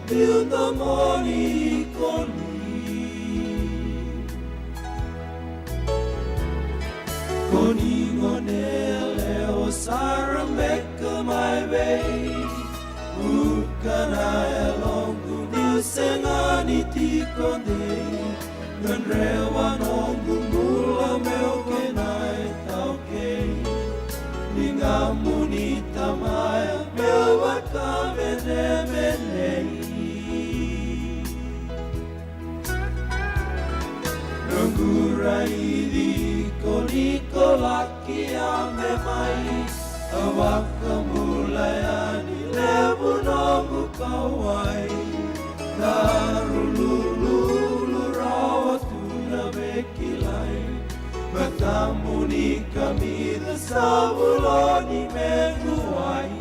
build the money Koni ngonele o Sarameka my way Ukana elongu Nusengani tikone Nganrewa nongu mula meu kenai tauke Ningamuni tamaya meu wakamene menei Nanguraidi Niko laki ame mai Awaka mulayani lebu nongu kawai Narululu rawa tuna bekilai Bakamuni kami dasabuloni meguai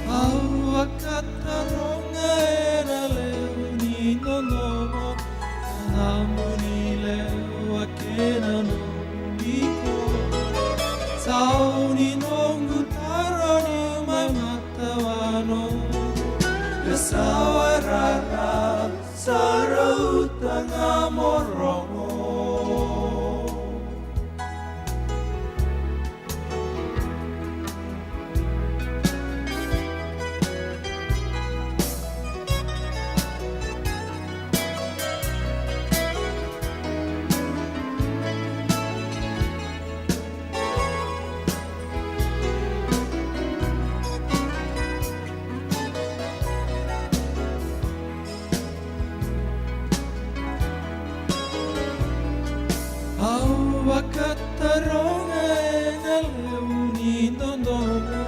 Awaka taronga era lebu nino nomo Namunile wakena no iko Sauni nongu tarani mai matawano Kasawarara sarautanga morongo Wakataronga enaleuni nondomo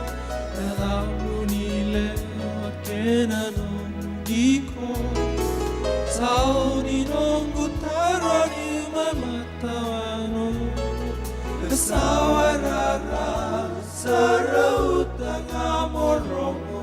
Nalauni leo akena no iko Sauni nongu tarani mamatawano Kasawarara sarautanga morongo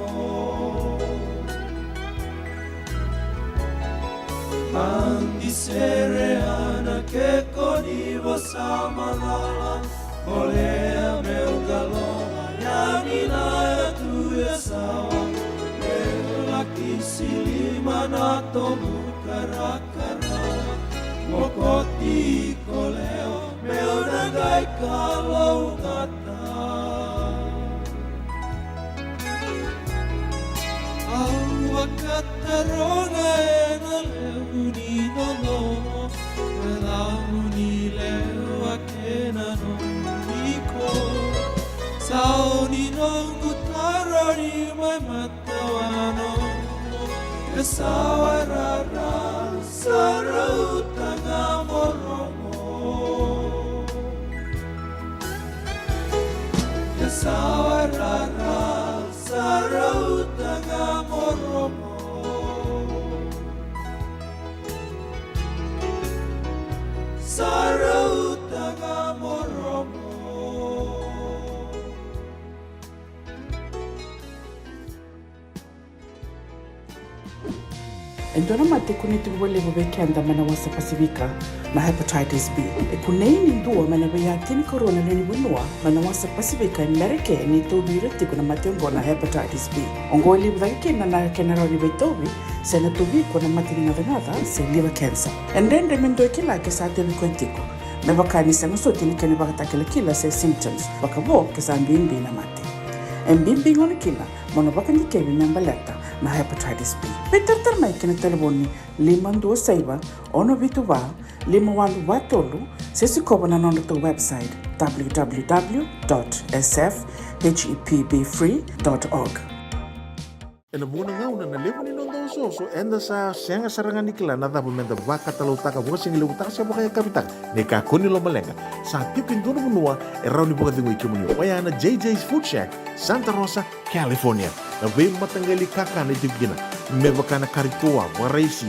Andisere ana que conivo samanala Olea meu galoma Yanina ya tuya sawa Mela kisilima na tomu karakara Mokoti koleo Meu nagai kalau ngata Awakataronga enaleuni nonomo Nalauni leo akena no iko Sauni nongu tarani mai matawano Kasawarara sarautanga morongo Kasawarara sarautanga morongo Sarautanga morongo Endona mate kunitu wale bubekenda mana wasa Pasifika na hepatitis B. Kuneini ndua mana bayatini corona leni bunua mana wasa Pasifika Amerika ni tobi reti kuna mate ngona hepatitis B. Ongoli bubekenda na kenaroni betobi sena tobi kuna mate ngadangada se liver cancer. Endende mendo kila kesate bikwentiko. Mebakani sanga soti ni kene bakatakela kila se symptoms. Bakabo kesambimbi na mate. Mbimbi ngona kila mono bakandi kebi membaleta na hepatitis B. Peter mai kena telefoni 527 ono vituva 51watolu sesi kobana nono to website www.sfhepbfree.org. Ena muna ngauna na levo ni nondo soso enda sa senga sarangan nikla na dabu menda waka talutaka wosing lutaka sa bakaya kapitak ne ka kuni lo malenga sa tipin dono munua erau ni boka dingo ikimuni wayana JJ's Food Shack Santa Rosa California na vei matangali kaka na dibgina mebaka na karitoa waraisi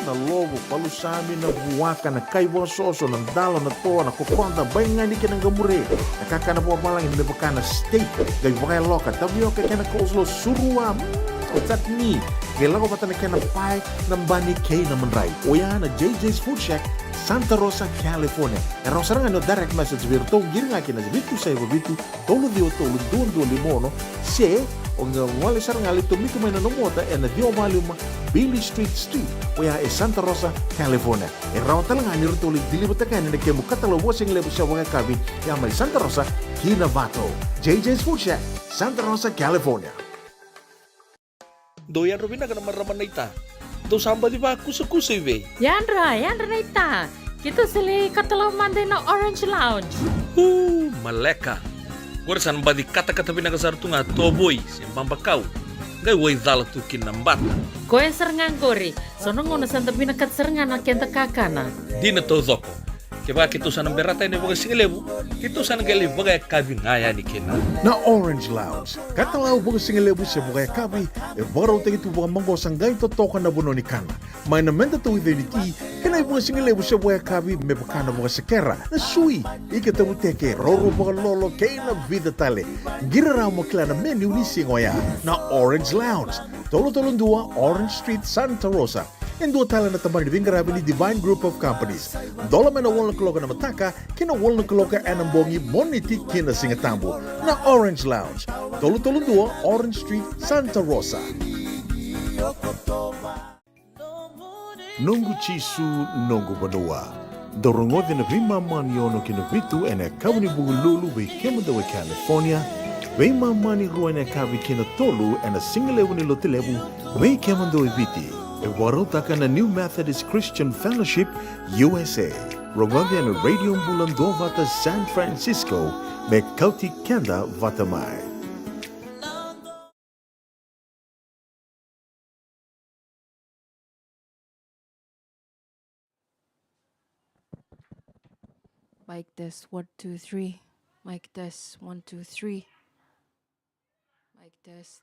na lobo palusami na buwaka na kaiwa soso na dalo na toa na kokonda baingani kena gamure na kaka na buwa malang mebaka na steak gai wakaya loka tabioka kena coleslaw surua Tatni, kailangan ko pa tayo na pie ng bani kay na manray. O yan na JJ's Food Shack, Santa Rosa, California. E rosaranga no direct message virtou giringa kina vitu sai vitu tolo dio tolo dundo limono se o nga wale saranga le tomito mai na mota e na dio maluma Billy Street oya e Santa Rosa, California. E rawtalanga ni rotoli dilibota kana ne kemu katalo washing lebu sa wanga kabi ya mai Santa Rosa kina Vato. JJ's Food Shack, Santa Rosa, California. Doyan Robina kana maraman na ita. Do samba di ba kusa-kusa iwe? Yandra na ita. Kita sili katalaw mande na Orange Lounge. Maleka. Gurasan ba di kata-kata pinakasar tu nga toboy, simbang bakaw. Gay way dala tu kinambat. Koe serengan gori, sono ngono santa pinakat serengan na kenta kakana. Di na to zoko. Kaya kita sana berata ini bagai singelebu, kita sana gali bagai kabi ngaya ni kena. Na Orange Lounge, katalaw bagai singelebu siya bagai kabi, e baraw tayo ito bagai manggosang gayon totokan na buno ni kana. May namenda to identity, kena bagai singelebu siya bagai kabi, may bakana bagai sekera, na sui, ikatabuteke, roro bagai lolo, kaya na vida tale. Giraraw mo kila na menu ni singoya, na Orange Lounge, tolo-tolong dua, Orange Street, Santa Rosa. En dua tala na tamang ni Vingarabi ni Divine Group of Companies. Dola man na walang kaloka na mataka, kina walang kaloka anambongi moniti kina singatambo na Orange Lounge. Tolo-tolong dua, Orange Street, Santa Rosa. Nungu chisu, nungu banua. Dorongode na vima maniono kina vitu ene kabuni bugululu we kemunda we California. Vima mani ruene kabi kina tolu ene singalewu ni lotilewu we kemunda we viti. E warotaka na New Methodist Christian Fellowship, USA. Rongode na Radio Bula Duavata, San Francisco, me Kauti, Keda, Vata mai. Mic test 1 2 3. Mic test 1 2 3. Mic test.